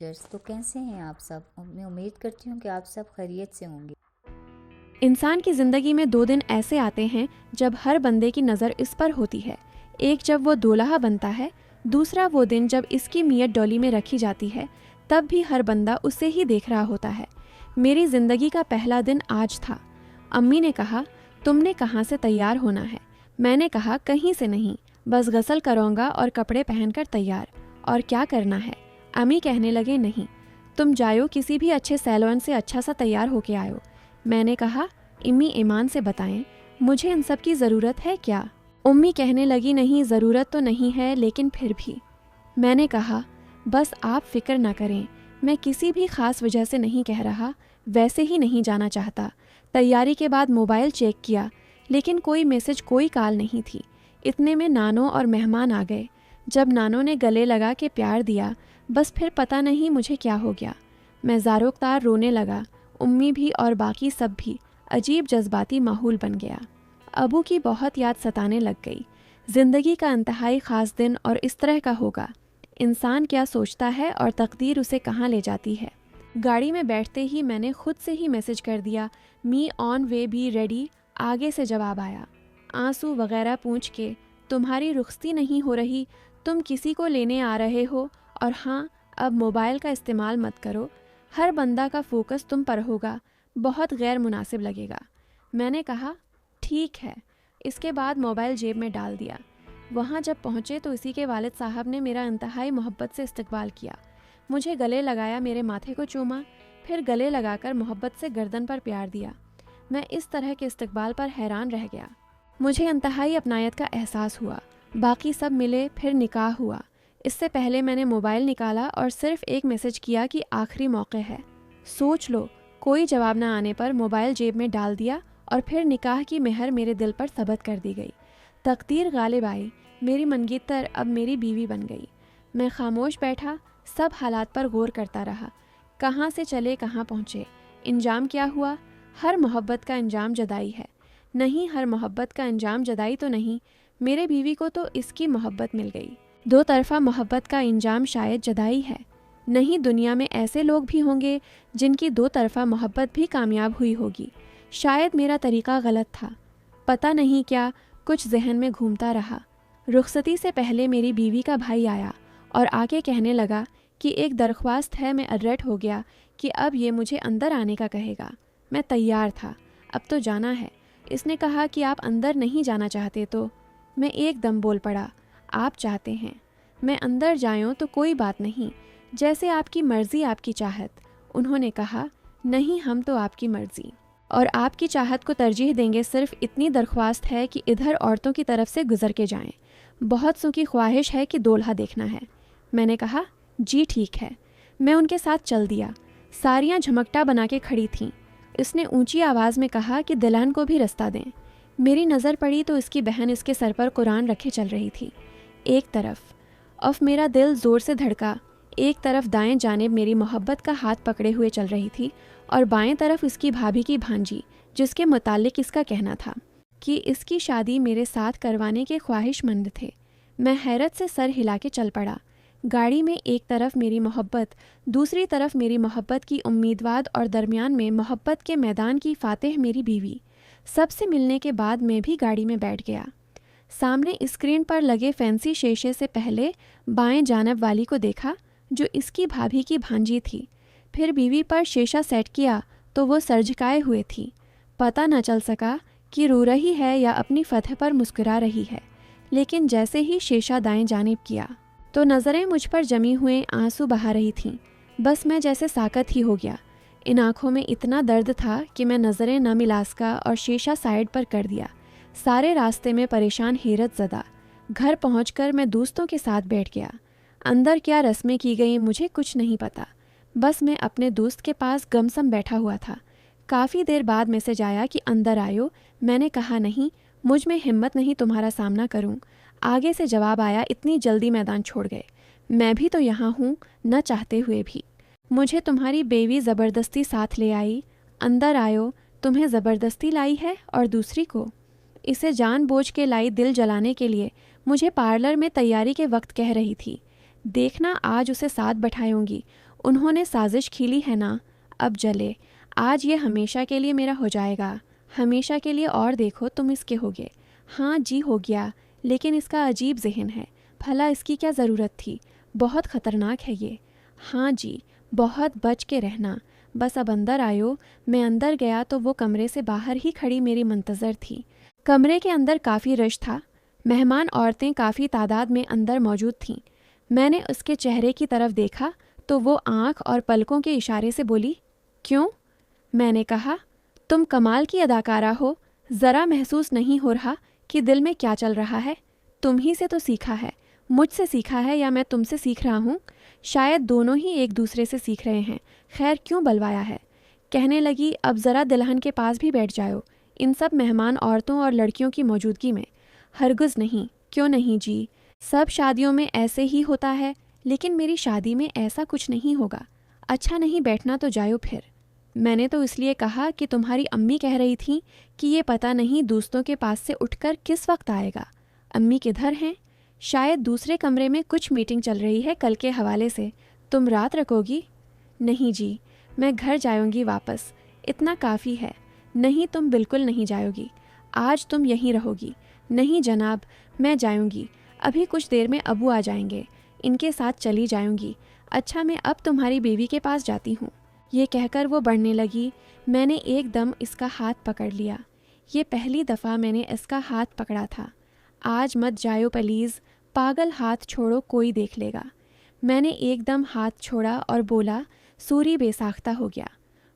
तो कैसे हैं आप सब? मैं उम्मीद करती हूँ कि आप सब खैरियत से होंगे। इंसान की ज़िंदगी में 2 दिन ऐसे आते हैं जब हर बंदे की नज़र इस पर होती है। एक जब वो दूल्हा बनता है, दूसरा वो दिन जब इसकी मीयत डोली में रखी जाती है, तब भी हर बंदा उसे ही देख रहा होता है। मेरी ज़िंदगी का पहला दिन आज था। अम्मी ने कहा, तुमने कहाँ से तैयार होना है? मैंने कहा, कहीं से नहीं, बस गसल करूँगा और कपड़े पहनकर तैयार। और क्या करना है? अम्मी कहने लगे, नहीं, तुम जायो किसी भी अच्छे सैलून से अच्छा सा तैयार होके आयो। मैंने कहा, इम्मी ईमान से बताएं, मुझे इन सब की ज़रूरत है क्या? उम्मी कहने लगी, नहीं ज़रूरत तो नहीं है, लेकिन फिर भी। मैंने कहा, बस आप फिक्र ना करें, मैं किसी भी ख़ास वजह से नहीं कह रहा, वैसे ही नहीं जाना चाहता। तैयारी के बाद मोबाइल चेक किया, लेकिन कोई मैसेज कोई कॉल नहीं थी। इतने में नानो और मेहमान आ गए। जब नानो ने गले लगा के प्यार दिया, बस फिर पता नहीं मुझे क्या हो गया। मैं ज़ारोक्तार रोने लगा, उम्मी भी और बाकी सब भी। अजीब जज्बाती माहौल बन गया। अबू की बहुत याद सताने लग गई। ज़िंदगी का इंतहाई ख़ास दिन और इस तरह का होगा। इंसान क्या सोचता है और तकदीर उसे कहाँ ले जाती है। गाड़ी में बैठते ही मैंने खुद से ही मैसेज कर दिया, me on way be ready. आगे से जवाब आया, आंसू वगैरह पूछ के, तुम्हारी रुखसती नहीं हो रही, तुम किसी को लेने आ रहे हो, और हाँ, अब मोबाइल का इस्तेमाल मत करो, हर बंदा का फोकस तुम पर होगा, बहुत गैर मुनासिब लगेगा। मैंने कहा, ठीक है। इसके बाद मोबाइल जेब में डाल दिया। वहाँ जब पहुँचे तो इसी के वालिद साहब ने मेरा इंतहाई मोहब्बत से इस्तकबाल किया। मुझे गले लगाया, मेरे माथे को चूमा, फिर गले लगाकर मोहब्बत से गर्दन पर प्यार दिया। मैं इस तरह के इस्तकबाल पर हैरान रह गया। मुझे इंतहाई अपनायत का एहसास हुआ। बाकी सब मिले, फिर निकाह हुआ। इससे पहले मैंने मोबाइल निकाला और सिर्फ एक मैसेज किया कि आखिरी मौके है। सोच लो, कोई जवाब न आने पर मोबाइल जेब में डाल दिया और फिर निकाह की मेहर मेरे दिल पर सबत कर दी गई। तकदीर गालिब आई, मेरी मनगीतर अब मेरी बीवी बन गई। मैं खामोश बैठा, सब हालात पर गौर करता रहा। कहाँ से चले कहाँ पहुँचे, इंजाम क्या हुआ? हर मोहब्बत का इंजाम जदाई है। नहीं, हर मोहब्बत का इंजाम जदाई तो नहीं। मेरे बीवी को तो इसकी मोहब्बत मिल गई। दो तरफा मोहब्बत का इंजाम शायद जदाई है। नहीं, दुनिया में ऐसे लोग भी होंगे जिनकी दो तरफा मोहब्बत भी कामयाब हुई होगी। शायद मेरा तरीका गलत था, पता नहीं क्या, कुछ जहन में घूमता रहा। रुखसती से पहले मेरी बीवी का भाई आया और आके कहने लगा कि एक दरख्वास्त है। मैं अलर्ट हो गया कि अब ये मुझे अंदर आने का कहेगा। मैं तैयार था, अब तो जाना है। इसने कहा कि आप अंदर नहीं जाना चाहते तो? मैं एकदम बोल पड़ा, आप चाहते हैं मैं अंदर जाऊं तो कोई बात नहीं, जैसे आपकी मर्ज़ी आपकी चाहत। उन्होंने कहा, नहीं, हम तो आपकी मर्ज़ी और आपकी चाहत को तरजीह देंगे। सिर्फ इतनी दरख्वास्त है कि इधर औरतों की तरफ से गुजर के जाएं। बहुत सो की ख्वाहिश है कि दूल्हा देखना है। मैंने कहा, जी ठीक है। मैं उनके साथ चल दिया। सारियां झमकटा बना के खड़ी थीं। इसने ऊंची आवाज़ में कहा कि दुल्हन को भी रास्ता दें। मेरी नज़र पड़ी तो इसकी बहन इसके सर पर कुरान रखे चल रही थी। एक तरफ अफ मेरा दिल ज़ोर से धड़का। एक तरफ दाएं जानिब मेरी मोहब्बत का हाथ पकड़े हुए चल रही थी और बाएं तरफ इसकी भाभी की भांजी, जिसके मुतालिक इसका कहना था कि इसकी शादी मेरे साथ करवाने के ख्वाहिशमंद थे। मैं हैरत से सर हिला के चल पड़ा। गाड़ी में एक तरफ मेरी मोहब्बत, दूसरी तरफ मेरी मोहब्बत की उम्मीदवार और दरमियान में मोहब्बत के मैदान की फातेह मेरी बीवी। सबसे मिलने के बाद मैं भी गाड़ी में बैठ गया। सामने स्क्रीन पर लगे फैंसी शीशे से पहले बाएं जानब वाली को देखा, जो इसकी भाभी की भांजी थी। फिर बीवी पर शीशा सेट किया तो वो सर झुकाए हुए थी। पता न चल सका कि रो रही है या अपनी फतह पर मुस्कुरा रही है, लेकिन जैसे ही शीशा दाएं जानिब किया तो नज़रें मुझ पर जमी हुए आंसू बहा रही थीं। बस मैं जैसे साकत ही हो गया। इन आँखों में इतना दर्द था कि मैं नज़रें न मिला सका और शीशा साइड पर कर दिया। सारे रास्ते में परेशान, हैरत ज़दा। घर पहुंचकर मैं दोस्तों के साथ बैठ गया। अंदर क्या रस्में की गई मुझे कुछ नहीं पता। बस मैं अपने दोस्त के पास गमसम बैठा हुआ था। काफ़ी देर बाद मैसेज आया कि अंदर आयो। मैंने कहा, नहीं, मुझ में हिम्मत नहीं तुम्हारा सामना करूं। आगे से जवाब आया, इतनी जल्दी मैदान छोड़ गए? मैं भी तो यहाँ हूँ, न चाहते हुए भी। मुझे तुम्हारी बेवी ज़बरदस्ती साथ ले आई। अंदर आयो, तुम्हें ज़बरदस्ती लाई है और दूसरी को इसे जानबूझ के लाई दिल जलाने के लिए। मुझे पार्लर में तैयारी के वक्त कह रही थी, देखना आज उसे साथ बैठाऊंगी, उन्होंने साजिश खीली है ना, अब जले। आज ये हमेशा के लिए मेरा हो जाएगा, हमेशा के लिए, और देखो तुम इसके होगे। हाँ जी हो गया, लेकिन इसका अजीब जहन है, भला इसकी क्या ज़रूरत थी, बहुत ख़तरनाक है ये। हाँ जी, बहुत बच के रहना, बस अब अंदर आयो। मैं अंदर गया तो वो कमरे से बाहर ही खड़ी मेरी मंतज़र थी। कमरे के अंदर काफ़ी रश था, मेहमान औरतें काफ़ी तादाद में अंदर मौजूद थीं। मैंने उसके चेहरे की तरफ देखा तो वो आँख और पलकों के इशारे से बोली, क्यों? मैंने कहा, तुम कमाल की अदाकारा हो, ज़रा महसूस नहीं हो रहा कि दिल में क्या चल रहा है? तुम ही से तो सीखा है, मुझसे सीखा है या मैं तुमसे सीख रहा हूँ? शायद दोनों ही एक दूसरे से सीख रहे हैं। खैर क्यों बलवाया है? कहने लगी, अब ज़रा दुल्हन के पास भी बैठ जाओ, इन सब मेहमान औरतों और लड़कियों की मौजूदगी में। हरगिज़ नहीं। क्यों नहीं जी? सब शादियों में ऐसे ही होता है, लेकिन मेरी शादी में ऐसा कुछ नहीं होगा। अच्छा नहीं बैठना तो जाओ फिर। मैंने तो इसलिए कहा कि तुम्हारी अम्मी कह रही थी कि ये पता नहीं दोस्तों के पास से उठकर किस वक्त आएगा। अम्मी किधर हैं? शायद दूसरे कमरे में कुछ मीटिंग चल रही है कल के हवाले से। तुम रात रखोगी? नहीं जी, मैं घर जाऊंगी वापस, इतना काफ़ी है। नहीं, तुम बिल्कुल नहीं जाओगी, आज तुम यहीं रहोगी। नहीं जनाब, मैं जाऊंगी, अभी कुछ देर में अबू आ जाएंगे, इनके साथ चली जाऊंगी। अच्छा, मैं अब तुम्हारी बीवी के पास जाती हूँ। ये कहकर वो बढ़ने लगी। मैंने एकदम इसका हाथ पकड़ लिया। ये पहली दफ़ा मैंने इसका हाथ पकड़ा था। आज मत जायो प्लीज़, पागल, हाथ छोड़ो, कोई देख लेगा। मैंने एकदम हाथ छोड़ा और बोला, सूरी बेसाख्ता हो गया।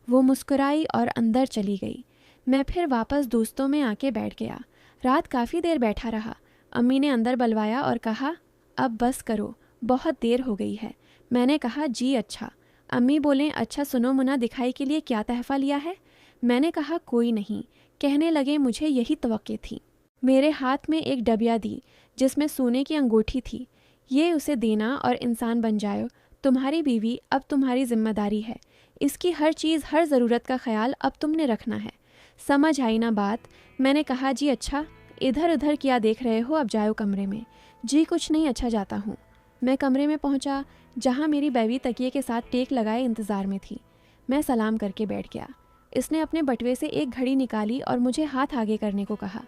वो मुस्कुराई और अंदर चली गई। मैं फिर वापस दोस्तों में आके बैठ गया। रात काफ़ी देर बैठा रहा। अम्मी ने अंदर बुलवाया और कहा, अब बस करो, बहुत देर हो गई है। मैंने कहा, जी अच्छा। अम्मी बोलें, अच्छा सुनो मुना, दिखाई के लिए क्या तहफ़ा लिया है? मैंने कहा, कोई नहीं। कहने लगे, मुझे यही तवक्के थी। मेरे हाथ में एक डबिया दी जिसमें सोने की अंगूठी थी। ये उसे देना और इंसान बन जाओ। तुम्हारी बीवी अब तुम्हारी जिम्मेदारी है। इसकी हर चीज़, हर ज़रूरत का ख्याल अब तुमने रखना है। समझ आई ना बात? मैंने कहा, जी अच्छा। इधर उधर क्या देख रहे हो, अब जाओ कमरे में। जी कुछ नहीं, अच्छा जाता हूँ। मैं कमरे में पहुँचा जहाँ मेरी बीवी तकिए के साथ टेक लगाए इंतज़ार में थी। मैं सलाम करके बैठ गया। इसने अपने बटुए से एक घड़ी निकाली और मुझे हाथ आगे करने को कहा।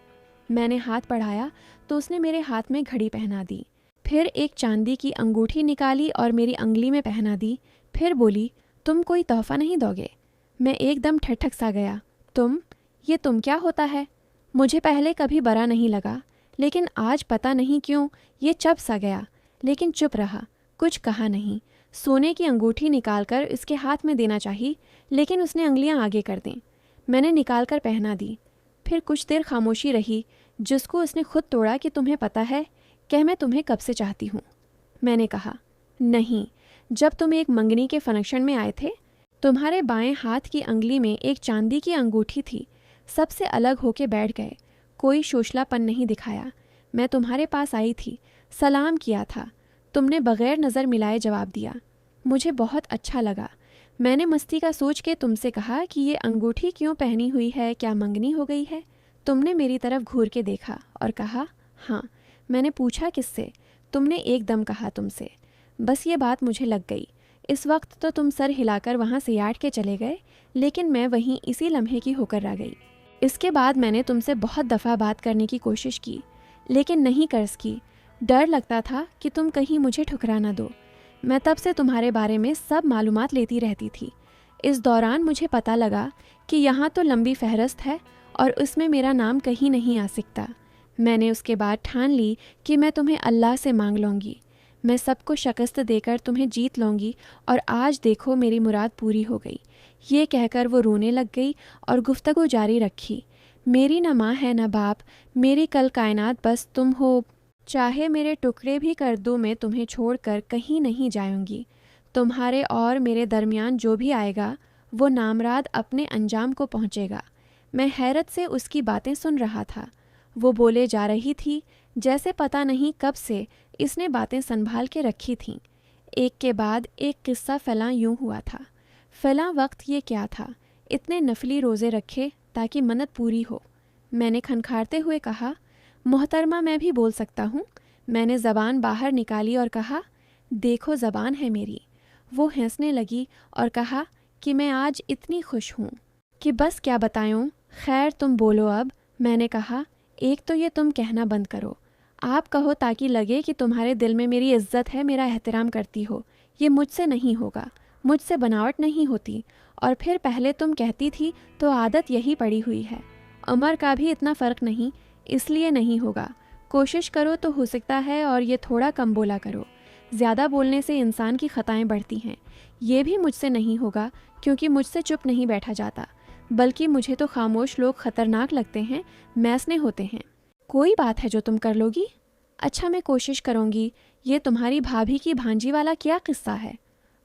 मैंने हाथ बढ़ाया तो उसने मेरे हाथ में घड़ी पहना दी। फिर एक चांदी की अंगूठी निकाली और मेरी अंगुली में पहना दी। फिर बोली, तुम कोई तोहफ़ा नहीं दोगे? मैं एकदम ठठक सा गया। ये तुम क्या होता है? मुझे पहले कभी बुरा नहीं लगा, लेकिन आज पता नहीं क्यों ये चुप सा गया। लेकिन चुप रहा, कुछ कहा नहीं। सोने की अंगूठी निकालकर इसके हाथ में देना चाहिए, लेकिन उसने अंगलियां आगे कर दें। मैंने निकाल कर पहना दी। फिर कुछ देर खामोशी रही, जिसको उसने खुद तोड़ा कि तुम्हें पता है, कह मैं तुम्हें कब से चाहती हूँ। मैंने कहा, नहीं, जब तुम एक मंगनी के फंक्शन में आए थे, तुम्हारे बाएं हाथ की अंगुली में एक चांदी की अंगूठी थी। सबसे अलग होके बैठ गए, कोई शोशलापन नहीं दिखाया। मैं तुम्हारे पास आई थी, सलाम किया था, तुमने बग़ैर नज़र मिलाए जवाब दिया। मुझे बहुत अच्छा लगा। मैंने मस्ती का सोच के तुमसे कहा कि ये अंगूठी क्यों पहनी हुई है, क्या मंगनी हो गई है? तुमने मेरी तरफ घूर के देखा और कहा, हाँ। मैंने पूछा, किससे? तुमने एकदम कहा, तुमसे। बस ये बात मुझे लग गई। इस वक्त तो तुम सर हिलाकर वहाँ से याट के चले गए, लेकिन मैं वहीं इसी लम्हे की होकर रह गई। इसके बाद मैंने तुमसे बहुत दफ़ा बात करने की कोशिश की, लेकिन नहीं कर सकी। डर लगता था कि तुम कहीं मुझे ठुकरा ना दो। मैं तब से तुम्हारे बारे में सब मालूमात लेती रहती थी। इस दौरान मुझे पता लगा कि यहाँ तो लंबी फहरस्त है और उसमें मेरा नाम कहीं नहीं आ सकता। मैंने उसके बाद ठान ली कि मैं तुम्हें अल्लाह से मांग लूँगी। मैं सबको शिकस्त देकर तुम्हें जीत लूँगी, और आज देखो मेरी मुराद पूरी हो गई। ये कहकर वो रोने लग गई और गुफ्तगू जारी रखी। मेरी न माँ है न बाप, मेरी कल कायनात बस तुम हो। चाहे मेरे टुकड़े भी कर दो, मैं तुम्हें छोड़कर कहीं नहीं जाऊंगी। तुम्हारे और मेरे दरमियान जो भी आएगा, वो नामराद अपने अंजाम को पहुँचेगा। मैं हैरत से उसकी बातें सुन रहा था। वो बोले जा रही थी जैसे पता नहीं कब से इसने बातें संभाल के रखी थीं। एक के बाद एक किस्सा फलां यूं हुआ था, फलां वक्त ये क्या था, इतने नफली रोज़े रखे ताकि मन्नत पूरी हो। मैंने खनखारते हुए कहा, मोहतरमा मैं भी बोल सकता हूँ। मैंने ज़बान बाहर निकाली और कहा, देखो ज़बान है मेरी। वो हंसने लगी और कहा कि मैं आज इतनी खुश हूँ कि बस क्या बताऊँ। खैर तुम बोलो अब। मैंने कहा, एक तो ये तुम कहना बंद करो। आप कहो ताकि लगे कि तुम्हारे दिल में मेरी इज्जत है, मेरा एहतराम करती हो। ये मुझसे नहीं होगा, मुझसे बनावट नहीं होती। और फिर पहले तुम कहती थी तो आदत यही पड़ी हुई है। उम्र का भी इतना फ़र्क नहीं, इसलिए नहीं होगा। कोशिश करो तो हो सकता है, और ये थोड़ा कम बोला करो। ज़्यादा बोलने से इंसान की ख़ताएं बढ़ती हैं। ये भी मुझसे नहीं होगा, क्योंकि मुझसे चुप नहीं बैठा जाता, बल्कि मुझे तो खामोश लोग ख़तरनाक लगते हैं, मैसने होते हैं। कोई बात है जो तुम कर लोगी? अच्छा, मैं कोशिश करूँगी। ये तुम्हारी भाभी की भांजी वाला क्या किस्सा है?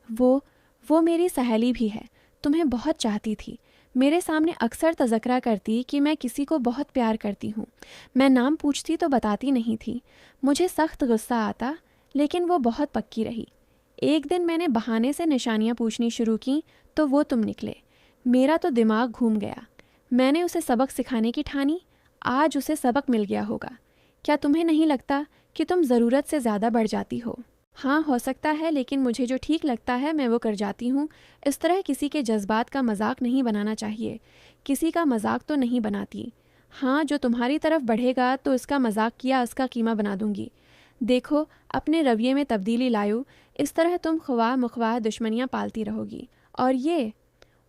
वो मेरी सहेली भी है, तुम्हें बहुत चाहती थी। मेरे सामने अक्सर तज़करा करती कि मैं किसी को बहुत प्यार करती हूँ। मैं नाम पूछती तो बताती नहीं थी। मुझे सख्त गुस्सा आता, लेकिन वो बहुत पक्की रही। एक दिन मैंने बहाने से निशानियाँ पूछनी शुरू की तो वो तुम निकले। मेरा तो दिमाग घूम गया। मैंने उसे सबक सिखाने की ठानी। आज उसे सबक मिल गया होगा। क्या तुम्हें नहीं लगता कि तुम ज़रूरत से ज़्यादा बढ़ जाती हो? हाँ, हो सकता है, लेकिन मुझे जो ठीक लगता है मैं वो कर जाती हूँ। इस तरह किसी के जज्बात का मजाक नहीं बनाना चाहिए। किसी का मजाक तो नहीं बनाती। हाँ, जो तुम्हारी तरफ बढ़ेगा तो इसका मजाक किया इसका कीमा बना दूंगी। देखो, अपने रवैये में तब्दीली लायो। इस तरह तुम ख्वाह मुख्वाह दुश्मनियाँ पालती रहोगी। और ये,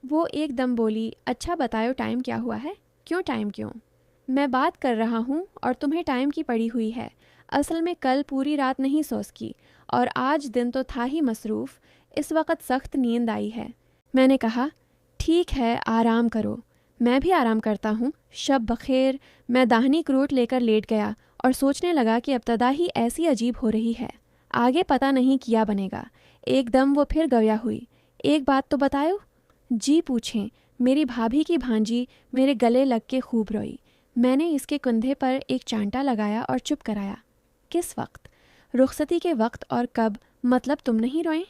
वो एकदम बोली, अच्छा बताओ टाइम क्या हुआ है? क्यों टाइम क्यों? मैं बात कर रहा हूँ और तुम्हें टाइम की पड़ी हुई है। असल में कल पूरी रात नहीं सो सकी, और आज दिन तो था ही मसरूफ़। इस वक्त सख्त नींद आई है। मैंने कहा, ठीक है, आराम करो। मैं भी आराम करता हूँ। शब बखेर। मैं दाहिनी क्रोट लेकर लेट गया और सोचने लगा कि इब्तदा ही ऐसी अजीब हो रही है, आगे पता नहीं क्या बनेगा। एकदम वो फिर गया हुई। एक बात तो बताओ। जी पूछें। मेरी भाभी की भांजी मेरे गले लग के खूब रोई। मैंने इसके कंधे पर एक चांटा लगाया और चुप कराया। किस वक्त? रुखसती के वक्त। और कब? मतलब तुम नहीं रोए?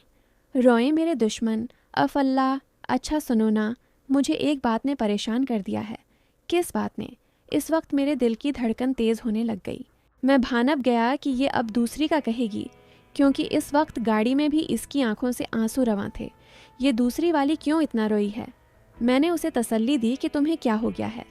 रोए मेरे दुश्मन। अल्लाह। अच्छा सुनो ना, मुझे एक बात ने परेशान कर दिया है। किस बात ने? इस वक्त मेरे दिल की धड़कन तेज़ होने लग गई। मैं भानप गया कि ये अब दूसरी का कहेगी, क्योंकि इस वक्त गाड़ी में भी इसकी आंखों से आंसू रवां थे। ये दूसरी वाली क्यों इतना रोई है? मैंने उसे तसल्ली दी कि तुम्हें क्या हो गया है।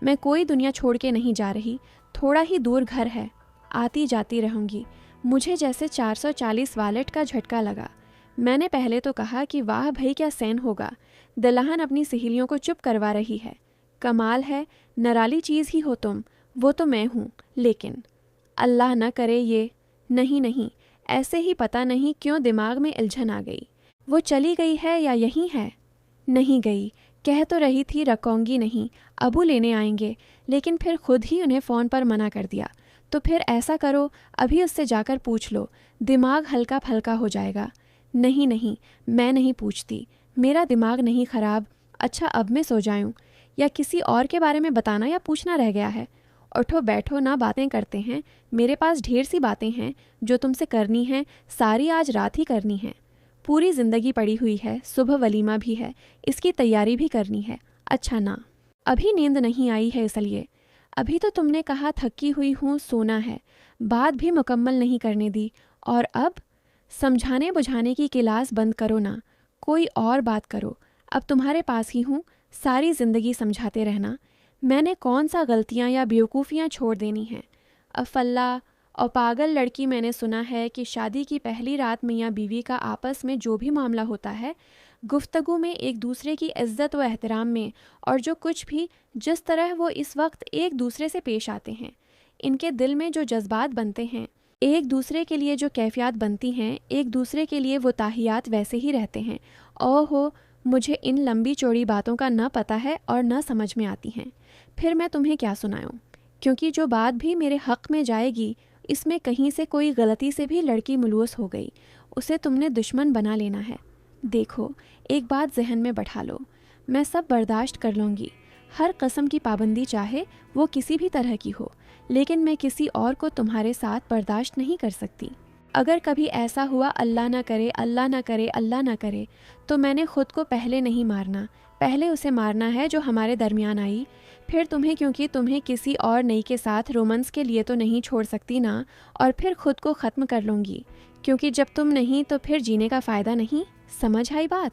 मैं कोई दुनिया छोड़ के नहीं जा रही। थोड़ा ही दूर घर है, आती जाती रहूँगी। मुझे जैसे 440 वालेट का झटका लगा। मैंने पहले तो कहा कि वाह भाई, क्या सैन होगा। दलाहन अपनी सहेलियों को चुप करवा रही है। कमाल है, नराली चीज़ ही हो तुम। वो तो मैं हूँ, लेकिन अल्लाह न करे ये। नहीं नहीं, ऐसे ही पता नहीं क्यों दिमाग में उलझन आ गई। वो चली गई है या यहीं है? नहीं गई। कह तो रही थी रखूंगी नहीं, अबू लेने आएंगे, लेकिन फिर खुद ही उन्हें फ़ोन पर मना कर दिया। तो फिर ऐसा करो, अभी उससे जाकर पूछ लो, दिमाग हल्का फल्का हो जाएगा। नहीं नहीं, मैं नहीं पूछती, मेरा दिमाग नहीं ख़राब। अच्छा, अब मैं सो जाऊँ या किसी और के बारे में बताना या पूछना रह गया है? उठो बैठो ना, बातें करते हैं। मेरे पास ढेर सी बातें हैं जो तुमसे करनी हैं, सारी आज रात ही करनी हैं। पूरी ज़िंदगी पड़ी हुई है, सुबह वलीमा भी है, इसकी तैयारी भी करनी है। अच्छा ना, अभी नींद नहीं आई है, इसलिए। अभी तो तुमने कहा थकी हुई हूँ, सोना है। बात भी मुकम्मल नहीं करने दी। और अब समझाने बुझाने की क्लास बंद करो ना, कोई और बात करो। अब तुम्हारे पास ही हूँ, सारी ज़िंदगी समझाते रहना। मैंने कौन सा गलतियाँ या बेवकूफ़ियाँ छोड़ देनी हैं? अफल्ला और पागल लड़की, मैंने सुना है कि शादी की पहली रात मियाँ बीवी का आपस में जो भी मामला होता है, गुफ्तगू में, एक दूसरे की इज्जत व एहतराम में, और जो कुछ भी, जिस तरह वो इस वक्त एक दूसरे से पेश आते हैं, इनके दिल में जो जज्बात बनते हैं, एक दूसरे के लिए जो कैफियत बनती हैं, एक दूसरे के लिए वो ताहियात वैसे ही रहते हैं। ओहो, मुझे इन लंबी चौड़ी बातों का न पता है और न समझ में आती हैं। फिर मैं तुम्हें क्या सुनाऊं? क्योंकि जो बात भी मेरे हक़ में जाएगी, इसमें कहीं से कोई गलती से भी लड़की मुलूस हो गई, उसे तुमने दुश्मन बना लेना है। देखो, एक बात जहन में बैठा लो, मैं सब बर्दाश्त कर लूँगी, हर कसम की पाबंदी, चाहे वो किसी भी तरह की हो, लेकिन मैं किसी और को तुम्हारे साथ बर्दाश्त नहीं कर सकती। अगर कभी ऐसा हुआ, अल्लाह ना करे, अल्लाह ना करे, अल्लाह ना करे, तो मैंने ख़ुद को पहले नहीं मारना, पहले उसे मारना है जो हमारे दरमियान आई, फिर तुम्हें, क्योंकि तुम्हें किसी और नई के साथ रोमांस के लिए तो नहीं छोड़ सकती ना, और फिर ख़ुद को ख़त्म कर लूँगी, क्योंकि जब तुम नहीं तो फिर जीने का फ़ायदा नहीं। समझ आई बात?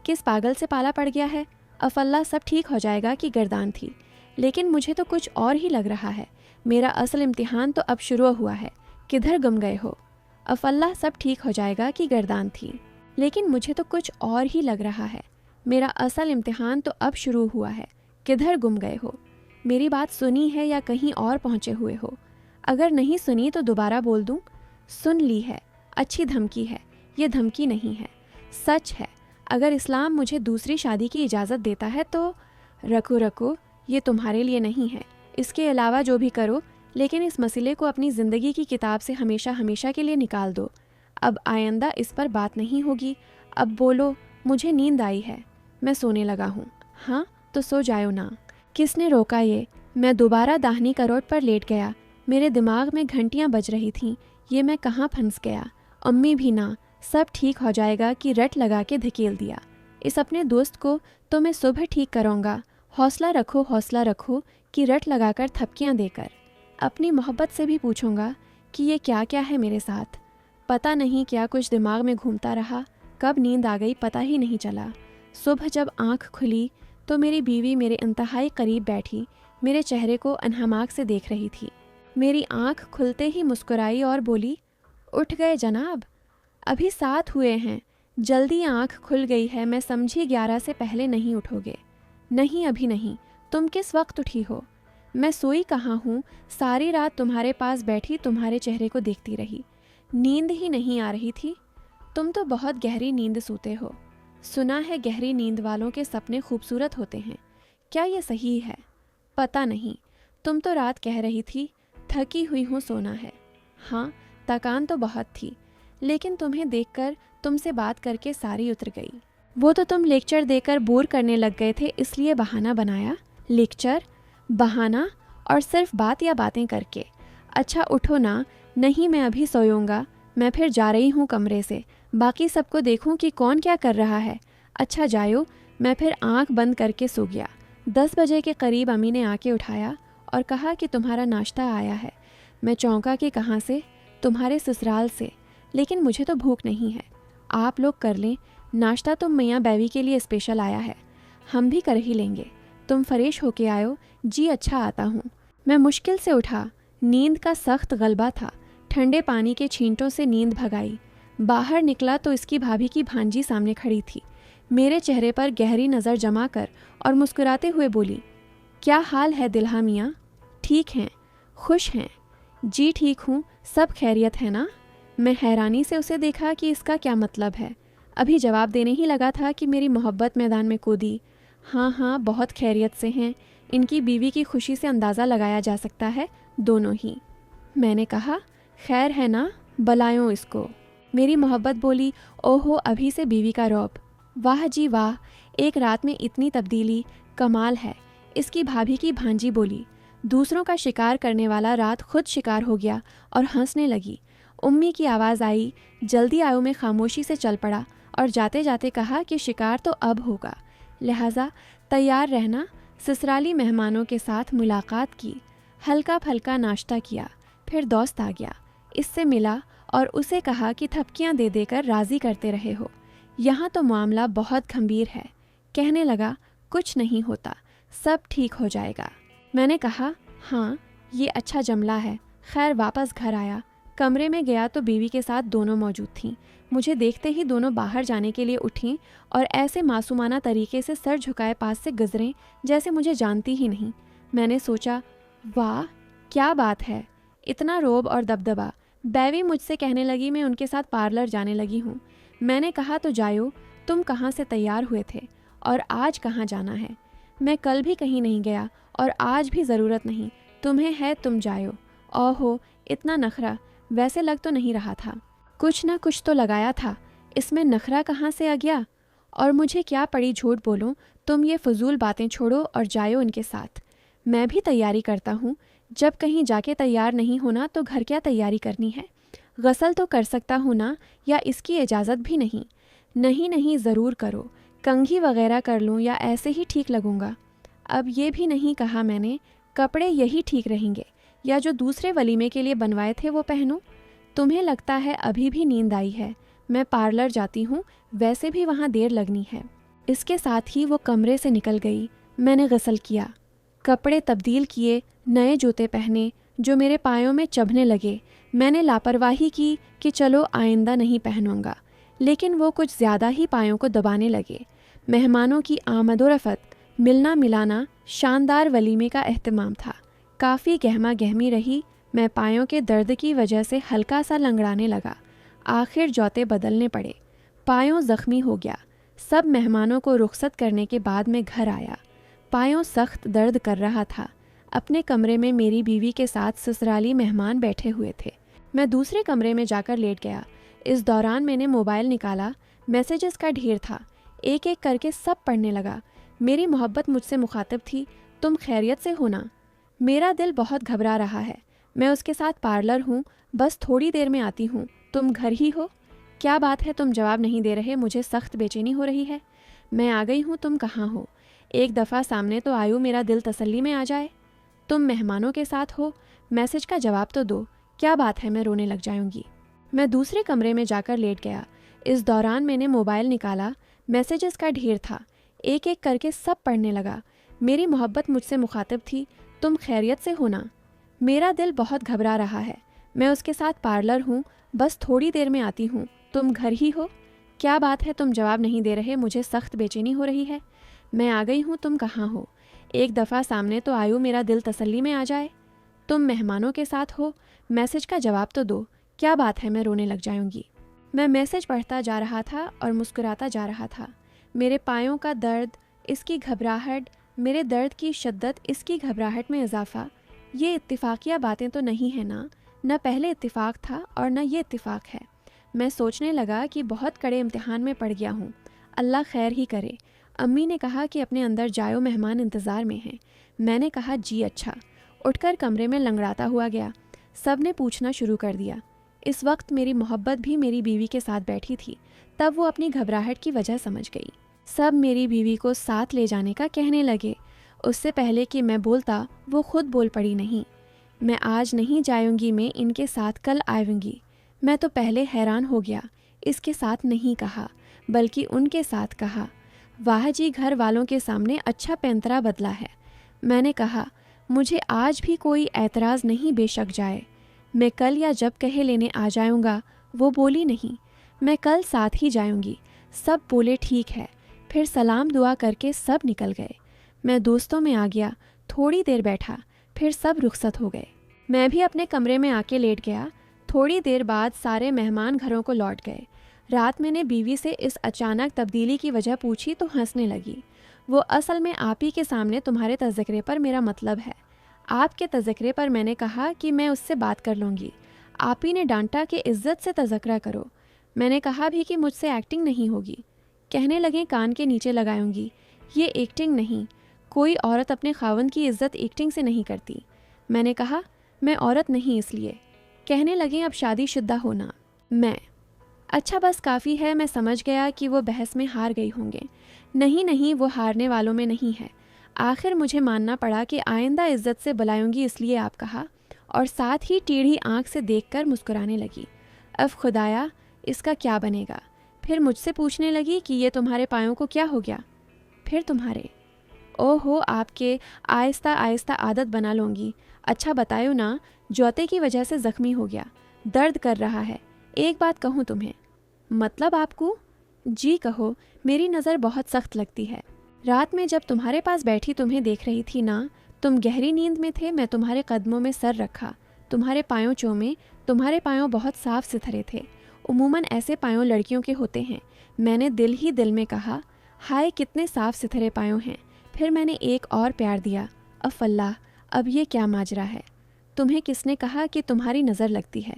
किस पागल से पाला पड़ गया है? अफल्ला सब ठीक हो जाएगा की गर्दान थी, लेकिन मुझे तो कुछ और ही लग रहा है। मेरा असल इम्तिहान तो अब शुरू हुआ है, किधर गुम गए हो? अफल्ला सब ठीक हो जाएगा की गर्दान थी, लेकिन मुझे तो कुछ और ही लग रहा है। मेरा असल इम्तिहान तो अब शुरू हुआ है, किधर गुम गए हो? मेरी बात सुनी है या कहीं और पहुँचे हुए हो? अगर नहीं सुनी तो दोबारा बोल दूँ? सुन ली है। अच्छी धमकी है, ये धमकी नहीं है, सच है। अगर इस्लाम मुझे दूसरी शादी की इजाज़त देता है तो रखो, ये तुम्हारे लिए नहीं है। इसके अलावा जो भी करो, लेकिन इस मसले को अपनी ज़िंदगी की किताब से हमेशा हमेशा के लिए निकाल दो। अब आइंदा इस पर बात नहीं होगी। अब बोलो, मुझे नींद आई है, मैं सोने लगा हूँ। हाँ तो सो जाओ ना। किसने रोका ये? मैं दोबारा दाहिनी करोट पर लेट गया। मेरे दिमाग में घंटियाँ बज रही थीं, ये मैं कहाँ फंस गया। अम्मी भी ना, सब ठीक हो जाएगा कि रट लगा के धकेल दिया। इस अपने दोस्त को तो मैं सुबह ठीक कराऊंगा। हौसला रखो कि रट लगाकर थपकियाँ देकर। अपनी मोहब्बत से भी पूछूंगा कि ये क्या क्या है मेरे साथ। पता नहीं क्या कुछ दिमाग में घूमता रहा, कब नींद आ गई पता ही नहीं चला। सुबह जब आँख खुली तो मेरी बीवी मेरे इंतहाई करीब बैठी मेरे चेहरे को अनहमाक से देख रही थी। मेरी आँख खुलते ही मुस्कुराई और बोली, उठ गए जनाब, अभी 7 हुए हैं। जल्दी आँख खुल गई है, मैं समझी 11 से पहले नहीं उठोगे। नहीं अभी नहीं, तुम किस वक्त उठी हो? मैं सोई कहाँ हूँ, सारी रात तुम्हारे पास बैठी तुम्हारे चेहरे को देखती रही, नींद ही नहीं आ रही थी। तुम तो बहुत गहरी नींद सोते हो। सुना है गहरी नींद वालों के सपने खूबसूरत होते हैं, क्या ये सही है? पता नहीं, तुम तो रात कह रही थी थकी हुई हूँ, सोना है। हाँ थकान तो बहुत थी, लेकिन तुम्हें देखकर, तुमसे बात करके सारी उतर गई। वो तो तुम लेक्चर देकर बोर करने लग गए थे, इसलिए बहाना बनाया। लेक्चर, बहाना, और सिर्फ बात या बातें करके। अच्छा उठो ना। नहीं मैं अभी सोऊंगा, मैं फिर जा रही हूँ कमरे से, बाकी सबको देखूँ कि कौन क्या कर रहा है। अच्छा जायो। मैं फिर आँख बंद करके सो गया। 10 बजे के करीब अम्मी ने आके उठाया और कहा कि तुम्हारा नाश्ता आया है। मैं चौंका कि कहाँ से? तुम्हारे ससुराल से, लेकिन मुझे तो भूख नहीं है। आप लोग कर लें, नाश्ता तो मियाँ बैवी के लिए स्पेशल आया है, हम भी कर ही लेंगे। तुम फ्रेश होके आयो? जी अच्छा आता हूँ। मैं मुश्किल से उठा, नींद का सख्त गलबा था। ठंडे पानी के छींटों से नींद भगाई। बाहर निकला तो इसकी भाभी की भांजी सामने खड़ी थी। मेरे चेहरे पर गहरी नज़र जमा कर और मुस्कुराते हुए बोली, क्या हाल है दिल्हा मियाँ? ठीक हैं? खुश हैं? जी ठीक हूँ, सब खैरियत है ना? मैं हैरानी से उसे देखा कि इसका क्या मतलब है। अभी जवाब देने ही लगा था कि मेरी मोहब्बत मैदान में कूदी। हाँ बहुत खैरियत से हैं। इनकी बीवी की खुशी से अंदाज़ा लगाया जा सकता है, दोनों ही। मैंने कहा, खैर है ना, बलायों इसको। मेरी मोहब्बत बोली, ओहो अभी से बीवी का रौब। वाह जी वाह, एक रात में इतनी तब्दीली, कमाल है। इसकी भाभी की भांजी बोली, दूसरों का शिकार करने वाला रात खुद शिकार हो गया और हंसने लगी। उम्मी की आवाज़ आई, जल्दी आयो में खामोशी से चल पड़ा और जाते जाते कहा कि शिकार तो अब होगा, लिहाजा तैयार रहना। ससुराली मेहमानों के साथ मुलाकात की, हल्का फल्का नाश्ता किया, फिर दोस्त आ गया, इससे मिला और उसे कहा कि थपकियां दे देकर राज़ी करते रहे हो। यहाँ तो मामला बहुत गंभीर है। कहने लगा, कुछ नहीं होता, सब ठीक हो जाएगा। मैंने कहा, हाँ ये अच्छा जमला है। खैर वापस घर आया, कमरे में गया तो बीवी के साथ दोनों मौजूद थीं। मुझे देखते ही दोनों बाहर जाने के लिए उठीं और ऐसे मासूमाना तरीके से सर झुकाए पास से गुजरें जैसे मुझे जानती ही नहीं। मैंने सोचा, वाह क्या बात है, इतना रोब और दबदबा। बैवी मुझसे कहने लगी मैं उनके साथ पार्लर जाने लगी हूँ। मैंने कहा, तो जायो, तुम कहाँ से तैयार हुए थे और आज कहाँ जाना है? मैं कल भी कहीं नहीं गया और आज भी ज़रूरत नहीं, तुम्हें है तुम जायो। ओहो इतना नखरा, वैसे लग तो नहीं रहा था, कुछ ना कुछ तो लगाया था, इसमें नखरा कहाँ से आ गया? और मुझे क्या पड़ी झूठ बोलूं, तुम ये फजूल बातें छोड़ो और जायो इनके साथ। मैं भी तैयारी करता हूँ, जब कहीं जाके तैयार नहीं होना तो घर क्या तैयारी करनी है? गसल तो कर सकता हूँ ना, या इसकी इजाज़त भी नहीं? नहीं ज़रूर करो, कंघी वगैरह कर लूँ या ऐसे ही ठीक लगूंगा? अब ये भी नहीं कहा मैंने, कपड़े यही ठीक रहेंगे या जो दूसरे वलीमे के लिए बनवाए थे वो पहनूं? तुम्हें लगता है अभी भी नींद आई है, मैं पार्लर जाती हूँ, वैसे भी वहाँ देर लगनी है। इसके साथ ही वो कमरे से निकल गई। मैंने गसल किया, कपड़े तब्दील किए, नए जूते पहने जो मेरे पायों में चुभने लगे। मैंने लापरवाही की कि चलो आइंदा नहीं पहनूंगा, लेकिन वो कुछ ज़्यादा ही पायों को दबाने लगे। मेहमानों की आमदोरफ़त, मिलना मिलाना, शानदार वलीमे का एहतमाम था। काफ़ी गहमा गहमी रही। मैं पायों के दर्द की वजह से हल्का सा लंगड़ाने लगा। आखिर जौते बदलने पड़े। पायों ज़ख्मी हो गया। सब मेहमानों को रुखसत करने के बाद मैं घर आया। पायों सख्त दर्द कर रहा था। अपने कमरे में मेरी बीवी के साथ ससुराली मेहमान बैठे हुए थे। मैं दूसरे कमरे में जाकर लेट गया। इस दौरान मैंने मोबाइल निकाला। मैसेजेस का ढेर था। एक एक करके सब पढ़ने लगा। मेरी मोहब्बत मुझसे मुखातिब थी, तुम खैरियत से हो ना? मेरा दिल बहुत घबरा रहा है। मैं उसके साथ पार्लर हूँ, बस थोड़ी देर में आती हूँ। तुम घर ही हो? क्या बात है, तुम जवाब नहीं दे रहे? मुझे सख्त बेचैनी हो रही है। मैं आ गई हूँ, तुम कहाँ हो? एक दफ़ा सामने तो आयु, मेरा दिल तसल्ली में आ जाए। तुम मेहमानों के साथ हो? मैसेज का जवाब तो दो। क्या बात है, मैं रोने लग जाऊंगी। मैं दूसरे कमरे में जाकर लेट गया। इस दौरान मैंने मोबाइल निकाला। मैसेजेस का ढेर था। एक एक करके सब पढ़ने लगा। मेरी मोहब्बत मुझसे मुखातिब थी, तुम खैरियत से हो ना? मेरा दिल बहुत घबरा रहा है। मैं उसके साथ पार्लर हूँ, बस थोड़ी देर में आती हूँ। तुम घर ही हो? क्या बात है, तुम जवाब नहीं दे रहे? मुझे सख्त बेचैनी हो रही है। मैं आ गई हूँ, तुम कहाँ हो? एक दफ़ा सामने तो आयु, मेरा दिल तसल्ली में आ जाए। तुम मेहमानों के साथ हो? मैसेज का जवाब तो दो। क्या बात है, मैं रोने लग जाऊंगी। मैं मैसेज पढ़ता जा रहा था और मुस्कुराता जा रहा था। मेरे पायों का दर्द, इसकी घबराहट, मेरे दर्द की शिद्दत, इसकी घबराहट में इजाफा। ये इत्तिफाकिया बातें तो नहीं है ना? न पहले इत्तिफाक था और न ये इत्तिफाक है। मैं सोचने लगा कि बहुत कड़े इम्तिहान में पड़ गया हूँ। अल्लाह खैर ही करे। अम्मी ने कहा कि अपने अंदर जाओ, मेहमान इंतज़ार में हैं। मैंने कहा जी अच्छा। उठकर कमरे में लंगड़ाता हुआ गया। सब ने पूछना शुरू कर दिया। इस वक्त मेरी मोहब्बत भी मेरी बीवी के साथ बैठी थी। तब वो अपनी घबराहट की वजह समझ गई। सब मेरी बीवी को साथ ले जाने का कहने लगे। उससे पहले कि मैं बोलता, वो खुद बोल पड़ी, नहीं, मैं आज नहीं जाऊंगी, मैं इनके साथ कल आऊंगी। मैं तो पहले हैरान हो गया। इसके साथ नहीं कहा, बल्कि उनके साथ कहा। वाह जी, घर वालों के सामने अच्छा पैंतरा बदला है। मैंने कहा, मुझे आज भी कोई एतराज़ नहीं, बेशक जाए। मैं कल या जब कहे लेने आ जाऊंगा। वो बोली नहीं, मैं कल साथ ही जाऊंगी। सब बोले ठीक है। फिर सलाम दुआ करके सब निकल गए। मैं दोस्तों में आ गया, थोड़ी देर बैठा, फिर सब रुखसत हो गए। मैं भी अपने कमरे में आके लेट गया। थोड़ी देर बाद सारे मेहमान घरों को लौट गए। रात मैंने बीवी से इस अचानक तब्दीली की वजह पूछी तो हंसने लगी। वो असल में आप ही के सामने तुम्हारे तज़किरे पर मेरा मतलब है। आपके तज़किरे पर मैंने कहा कि मैं उससे बात कर लूँगी। आप ही ने डांटा कि इज़्ज़त से तज़किरा करो। मैंने कहा भी कि मुझसे एक्टिंग नहीं होगी। कहने लगे कान के नीचे लगाऊंगी। ये एक्टिंग नहीं, कोई औरत अपने खावंद की इज़्ज़त एक्टिंग से नहीं करती। मैंने कहा मैं औरत नहीं इसलिए। कहने लगे अब शादीशुदा होना। मैं अच्छा बस काफ़ी है। मैं समझ गया कि वो बहस में हार गई होंगे। नहीं नहीं, वो हारने वालों में नहीं है। आखिर मुझे मानना पड़ा कि आइंदा इज्जत से बुलाऊंगी इसलिए आप कहा, और साथ ही टेढ़ी आंख से देखकर मुस्कुराने लगी। अब खुदाया, इसका क्या बनेगा? फिर मुझसे पूछने लगी कि ये तुम्हारे पायों को क्या हो गया? फिर तुम्हारे। ओहो, आपके आहिस्ता आहिस्ता आदत बना लूँगी। अच्छा बताओ ना, जौते की वजह से ज़ख्मी हो गया, दर्द कर रहा है। एक बात कहूँ तुम्हें। मतलब आपको? जी कहो। मेरी नज़र बहुत सख्त लगती है। रात में जब तुम्हारे पास बैठी तुम्हें देख रही थी ना, तुम गहरी नींद में थे। मैं तुम्हारे कदमों में सर रखा, तुम्हारे पायों चूमे। तुम्हारे पायों बहुत साफ सुथरे थे। उमूमन ऐसे पायों लड़कियों के होते हैं। मैंने दिल ही दिल में कहा, हाय कितने साफ सुथरे पायों हैं। फिर मैंने एक और प्यार दिया। अल्लाह, अब ये क्या माजरा है? तुम्हें किसने कहा कि तुम्हारी नज़र लगती है?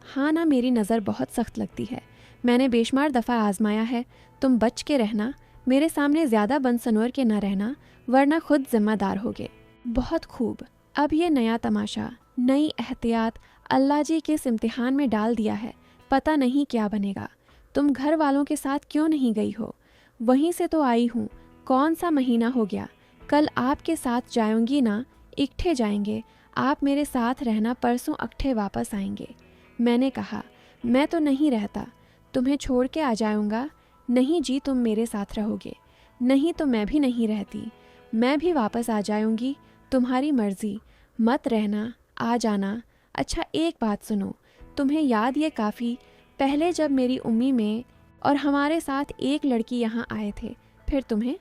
हाँ ना, मेरी नज़र बहुत सख्त लगती है। मैंने बेशुमार दफ़ा आजमाया है। तुम बच के रहना, मेरे सामने ज़्यादा बनसनोर के ना रहना, वरना खुद जिम्मेदार होगे। बहुत खूब। अब ये नया तमाशा, नई एहतियात अल्लाह जी के इस इम्तिहान में डाल दिया है। पता नहीं क्या बनेगा। तुम घर वालों के साथ क्यों नहीं गई हो? वहीं से तो आई हूँ। कौन सा महीना हो गया? कल आपके साथ जाऊंगी ना, इकट्ठे जाएंगे। आप मेरे साथ रहना, परसों अकट्ठे वापस आएंगे। मैंने कहा, मैं तो नहीं रहता। तुम्हें छोड़ के आ जाऊंगा। नहीं जी, तुम मेरे साथ रहोगे। नहीं तो मैं भी नहीं रहती। मैं भी वापस आ जाऊंगी, तुम्हारी मर्जी। मत रहना, आ जाना। अच्छा एक बात सुनो, तुम्हें याद ये काफ़ी पहले जब मेरी उम्मी में और हमारे साथ एक लड़की यहाँ आए थे, फिर तुम्हें?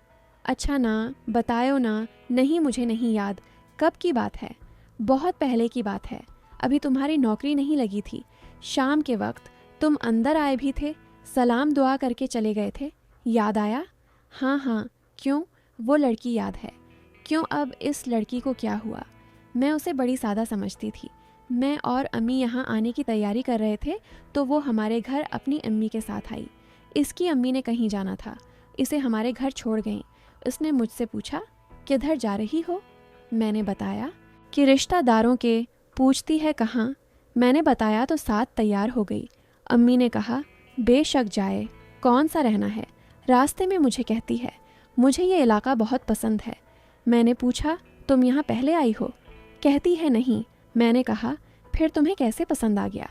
अच्छा ना, बतायो ना। नहीं, मुझे नहीं याद। कब की बात है? बहुत पहले की बात है। अभी तुम्हारी नौकरी नहीं लगी थी। शाम के वक्त तुम अंदर आए भी थे, सलाम दुआ करके चले गए थे। याद आया? हाँ हाँ। क्यों? वो लड़की याद है। क्यों? अब इस लड़की को क्या हुआ? मैं उसे बड़ी सादा समझती थी। मैं और अम्मी यहाँ आने की तैयारी कर रहे थे तो वो हमारे घर अपनी अम्मी के साथ आई। इसकी अम्मी ने कहीं जाना था, इसे हमारे घर छोड़ गई। उसने मुझसे पूछा, किधर जा रही हो? मैंने बताया कि रिश्तेदारों के। पूछती है कहाँ? मैंने बताया तो साथ तैयार हो गई। अम्मी ने कहा, बेशक जाए, कौन सा रहना है। रास्ते में मुझे कहती है, मुझे ये इलाका बहुत पसंद है। मैंने पूछा, तुम यहाँ पहले आई हो? कहती है नहीं। मैंने कहा, फिर तुम्हें कैसे पसंद आ गया?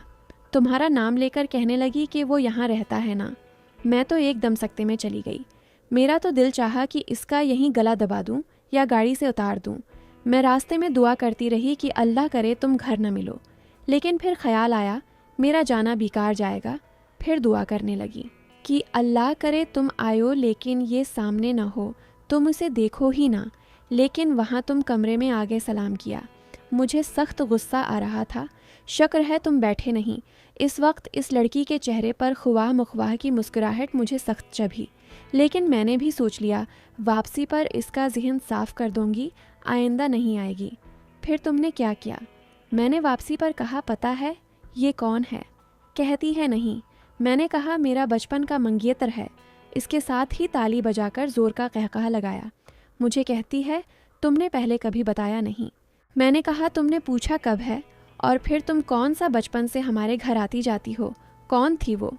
तुम्हारा नाम लेकर कहने लगी कि वो यहाँ रहता है ना। मैं तो एकदम सकते में चली गई। मेरा तो दिल चाहा कि इसका यहीं गला दबा दूं या गाड़ी से उतार दूं। मैं रास्ते में दुआ करती रही कि अल्लाह करे तुम घर न मिलो, लेकिन फिर ख्याल आया मेरा जाना बेकार जाएगा। फिर दुआ करने लगी कि अल्लाह करे तुम आयो, लेकिन ये सामने न हो, तुम उसे देखो ही ना। लेकिन वहाँ तुम कमरे में आगे सलाम किया। मुझे सख्त गुस्सा आ रहा था। शक्र है तुम बैठे नहीं। इस वक्त इस लड़की के चेहरे पर ख्वाह मुख्वाह की मुस्कुराहट मुझे सख्त चभी, लेकिन मैंने भी सोच लिया वापसी पर इसका जहन साफ कर दूंगी, आइंदा नहीं आएगी। फिर तुमने क्या किया? मैंने वापसी पर कहा, पता है ये कौन है? कहती है नहीं। मैंने कहा, मेरा बचपन का मंगेतर है। इसके साथ ही ताली बजाकर जोर का कहकहा लगाया। मुझे कहती है, तुमने पहले कभी बताया नहीं। मैंने कहा, तुमने पूछा कब है? और फिर तुम कौन सा बचपन से हमारे घर आती जाती हो? कौन थी वो?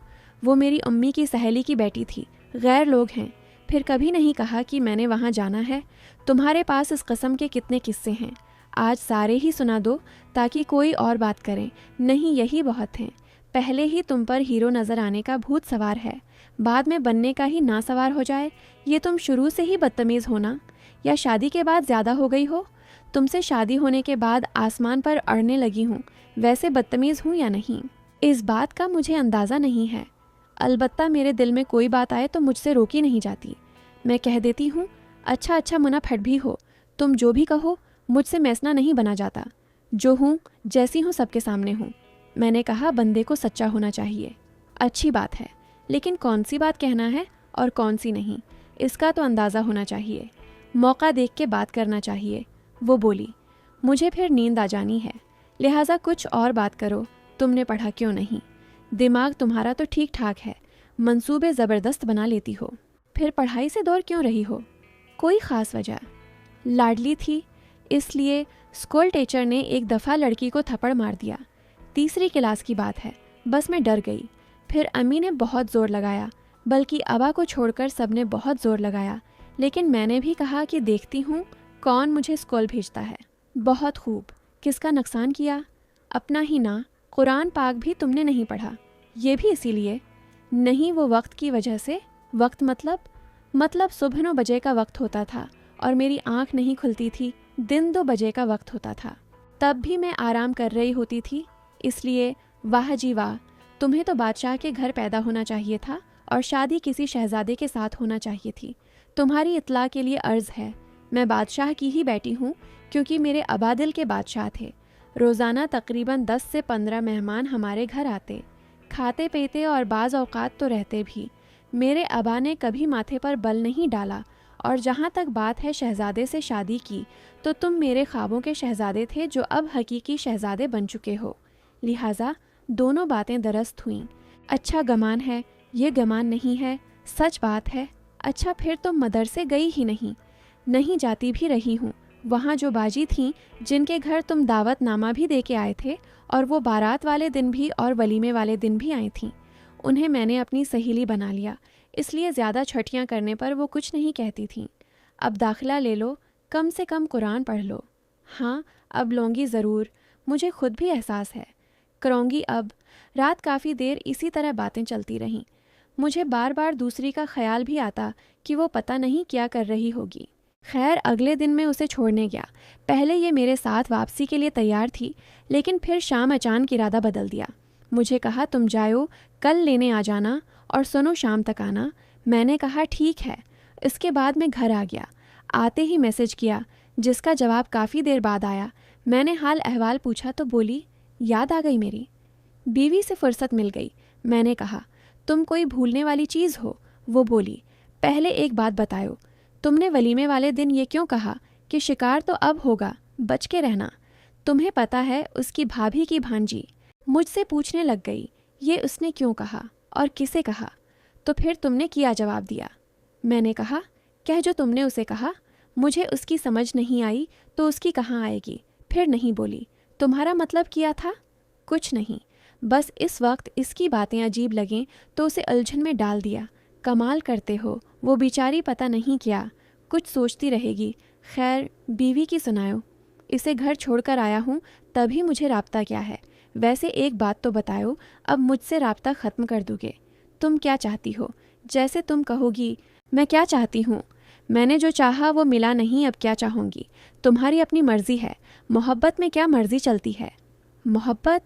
वो मेरी अम्मी की सहेली की बेटी थी, गैर लोग हैं। फिर कभी नहीं कहा कि मैंने वहाँ जाना है। तुम्हारे पास इस कस्म के कितने किस्से हैं, आज सारे ही सुना दो ताकि कोई और बात करें। नहीं, यही बहुत हैं। पहले ही तुम पर हीरो नज़र आने का भूत सवार है, बाद में बनने का ही ना सवार हो जाए। ये तुम शुरू से ही बदतमीज़ होना या शादी के बाद ज़्यादा हो गई हो? तुमसे शादी होने के बाद आसमान पर अड़ने लगी हूँ, वैसे बदतमीज़ हूँ या नहीं, इस बात का मुझे अंदाज़ा नहीं है। अलबत्ता मेरे दिल में कोई बात आए तो मुझसे रोकी नहीं जाती। मैं कह देती हूँ, अच्छा अच्छा मुना फट भी हो, तुम जो भी कहो, मुझसे मैसना नहीं बना जाता। जो हूँ जैसी हूँ सबके सामने हूँ। मैंने कहा, बंदे को सच्चा होना चाहिए। अच्छी बात है, लेकिन कौन सी बात कहना है और कौन सी नहीं, इसका तो अंदाज़ा होना चाहिए। मौका देख के बात करना चाहिए। वो बोली, मुझे फिर नींद आ जानी है, लिहाजा कुछ और बात करो। तुमने पढ़ा क्यों नहीं? दिमाग तुम्हारा तो ठीक ठाक है, मंसूबे ज़बरदस्त बना लेती हो। फिर पढ़ाई से दूर क्यों रही हो? कोई ख़ास वजह? लाडली थी इसलिए। स्कूल टीचर ने एक दफ़ा लड़की को थप्पड़ मार दिया। तीसरी क्लास की बात है। बस मैं डर गई। फिर अम्मी ने बहुत ज़ोर लगाया, बल्कि अबा को छोड़कर सब ने बहुत ज़ोर लगाया। लेकिन मैंने भी कहा कि देखती हूँ कौन मुझे स्कूल भेजता है। बहुत खूब। किसका नुकसान किया? अपना ही ना। कुरान पाक भी तुमने नहीं पढ़ा, ये भी इसीलिए? नहीं, वो वक्त की वजह से। वक्त मतलब सुबह 9 बजे का वक्त होता था और मेरी आंख नहीं खुलती थी। दिन 2 बजे का वक्त होता था, तब भी मैं आराम कर रही होती थी। इसलिए वाह जी वाह, तुम्हें तो बादशाह के घर पैदा होना चाहिए था और शादी किसी शहजादे के साथ होना चाहिए थी। तुम्हारी इत्ला के लिए अर्ज़ है, मैं बादशाह की ही बेटी हूँ, क्योंकि मेरे अबा दिल के बादशाह थे। रोज़ाना तकरीबन 10 से 15 मेहमान हमारे घर आते, खाते पीते और बाज़ औक़ात तो रहते भी। मेरे अबा ने कभी माथे पर बल नहीं डाला। और जहाँ तक बात है शहज़ादे से शादी की, तो तुम मेरे ख्वाबों के शहज़ादे थे जो अब हकीकी शहज़ादे बन चुके हो। लिहाजा दोनों बातें दरस्त हुईं। अच्छा गमान है, ये गमान नहीं है, सच बात है। अच्छा फिर तुम मदरसे गई ही नहीं? नहीं, जाती भी रही हूँ। वहाँ जो बाजी थीं जिनके घर तुम दावतनामा भी दे के आए थे, और वो बारात वाले दिन भी और वलीमे वाले दिन भी आई थीं, उन्हें मैंने अपनी सहेली बना लिया। इसलिए ज़्यादा छठियाँ करने पर वो कुछ नहीं कहती थीं। अब दाखिला ले लो, कम से कम कुरान पढ़ लो। हाँ, अब लूँगी ज़रूर, मुझे खुद भी एहसास है। कराऊंगी अब। रात काफ़ी देर इसी तरह बातें चलती रहीं। मुझे बार बार दूसरी का ख्याल भी आता कि वो पता नहीं क्या कर रही होगी। खैर, अगले दिन मैं उसे छोड़ने गया। पहले ये मेरे साथ वापसी के लिए तैयार थी, लेकिन फिर शाम अचानक इरादा बदल दिया। मुझे कहा, तुम जाओ, कल लेने आ जाना और सुनो शाम तक आना। मैंने कहा ठीक है। इसके बाद मैं घर आ गया। आते ही मैसेज किया, जिसका जवाब काफ़ी देर बाद आया। मैंने हाल अहवाल पूछा तो बोली, याद आ गई मेरी। बीवी से फुर्सत मिल गई। मैंने कहा, तुम कोई भूलने वाली चीज़ हो? वो बोली, पहले एक बात बताओ, तुमने वलीमे वाले दिन ये क्यों कहा कि शिकार तो अब होगा, बच के रहना? तुम्हें पता है उसकी भाभी की भांजी मुझसे पूछने लग गई, ये उसने क्यों कहा और किसे कहा? तो फिर तुमने क्या जवाब दिया? मैंने कहा, कह जो तुमने उसे कहा। मुझे उसकी समझ नहीं आई तो उसकी कहाँ आएगी? फिर नहीं बोली। तुम्हारा मतलब क्या था? कुछ नहीं, बस इस वक्त इसकी बातें अजीब लगें तो उसे उलझन में डाल दिया। कमाल करते हो, वो बेचारी पता नहीं क्या कुछ सोचती रहेगी। खैर, बीवी की सुनाओ। इसे घर छोड़कर आया हूँ, तभी मुझे राब्ता क्या है? वैसे एक बात तो बताओ, अब मुझसे राब्ता ख़त्म कर दोगे? तुम क्या चाहती हो? जैसे तुम कहोगी। मैं क्या चाहती हूँ? मैंने जो चाहा वो मिला नहीं, अब क्या चाहूँगी? तुम्हारी अपनी मर्ज़ी है। मोहब्बत में क्या मर्ज़ी चलती है? मोहब्बत?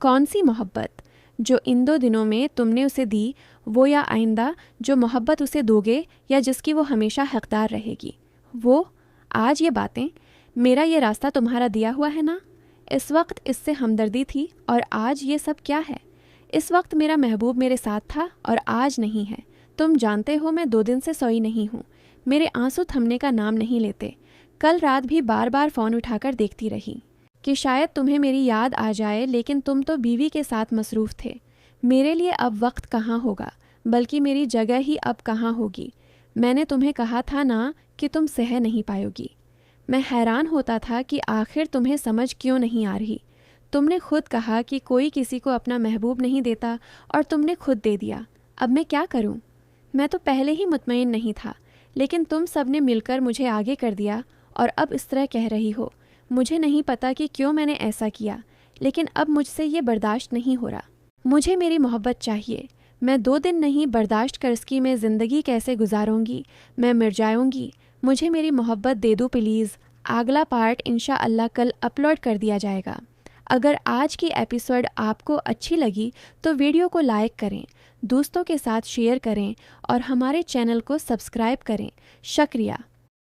कौन सी मोहब्बत? जो इन 2 दिनों में तुमने उसे दी, वो, या आइंदा जो मोहब्बत उसे दोगे, या जिसकी वो हमेशा हकदार रहेगी? वो आज ये बातें, मेरा ये रास्ता तुम्हारा दिया हुआ है ना? इस वक्त इससे हमदर्दी थी और आज ये सब क्या है? इस वक्त मेरा महबूब मेरे साथ था और आज नहीं है। तुम जानते हो मैं 2 दिन से सोई नहीं हूँ। मेरे आंसू थमने का नाम नहीं लेते। कल रात भी बार बार फ़ोन उठाकर देखती रही कि शायद तुम्हें मेरी याद आ जाए, लेकिन तुम तो बीवी के साथ मसरूफ़ थे। मेरे लिए अब वक्त कहाँ होगा, बल्कि मेरी जगह ही अब कहाँ होगी? मैंने तुम्हें कहा था ना कि तुम सह नहीं पाओगी। मैं हैरान होता था कि आखिर तुम्हें समझ क्यों नहीं आ रही। तुमने खुद कहा कि कोई किसी को अपना महबूब नहीं देता और तुमने खुद दे दिया। अब मैं क्या करूं? मैं तो पहले ही मुतमईन नहीं था, लेकिन तुम सब ने मिलकर मुझे आगे कर दिया और अब इस तरह कह रही हो। मुझे नहीं पता कि क्यों मैंने ऐसा किया, लेकिन अब मुझसे ये बर्दाश्त नहीं हो रहा। मुझे मेरी मोहब्बत चाहिए। मैं 2 दिन नहीं बर्दाश्त कर सकी। मैं ज़िंदगी कैसे गुजारूंगी? मैं मर जाऊंगी। मुझे मेरी मोहब्बत दे दो प्लीज़। अगला पार्ट इंशाअल्लाह कल अपलोड कर दिया जाएगा। अगर आज की एपिसोड आपको अच्छी लगी तो वीडियो को लाइक करें, दोस्तों के साथ शेयर करें और हमारे चैनल को सब्सक्राइब करें। शुक्रिया।